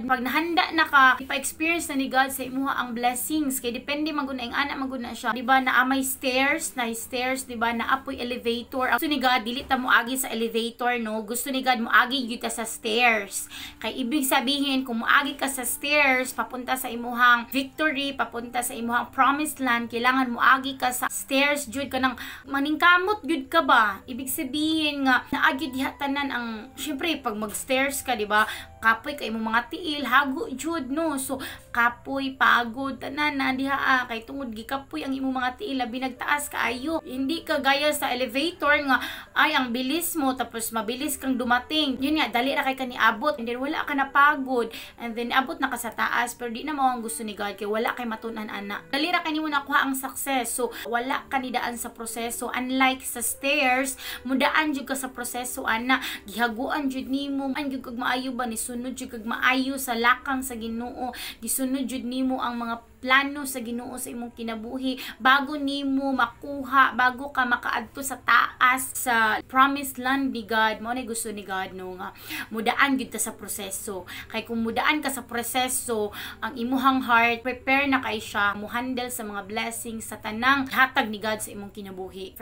God, pag nahanda na ka, ipa-experience na ni God sa imuha ang blessings. Kay depende maguna ang anak maguna siya. Diba na may stairs, diba na apoy elevator. Gusto ni God dili ta mo agi sa elevator, no? Gusto ni God mo agi gyud ta sa stairs. Kay ibig sabihin kung moagi ka sa stairs papunta sa imuhang victory, papunta sa imuhang promised land, kailangan moagi ka sa stairs jud ka nang maningkamot jud ka ba. Ibig sabihin nga naagi diha tanan ang syempre pag mag-stairs ka, diba? Kapoy kay imong mga tiil, hago jud, no? So kapoy, pagod tanan na diha kay tungod gikapoy ang imong mga tiil labi nagtaas kaayo. Hindi ka gaya sa elevator nga ay ang bilis mo tapos mabilis kang dumating. Yun nga dali ra kay kaniabot and then wala ka na pagod and then abot na ka sa taas pero di na mo ang gusto ni God kay wala kay matun-an ana. Dali ra kanimo nakuha ang success. So wala ka ni daan sa proseso. Unlike sa stairs, mudaan jud ka sa proseso ana. Gihaguan jud nimo an jud kag maayo ba ni sunod jud kag maayo sa lakang sa Ginoo. Gisunod jud nimo ang mga plano sa Ginoo sa imong kinabuhi bago nimo makuha, bago ka makaadto sa taas sa promised land ni God. Mao na gusto ni God, no, nga mudaan gyud ta sa proseso. Kay kung mudaan ka sa proseso, ang imuhang heart prepare na kay siya mo handle sa mga blessings sa tanang hatag ni God sa imong kinabuhi.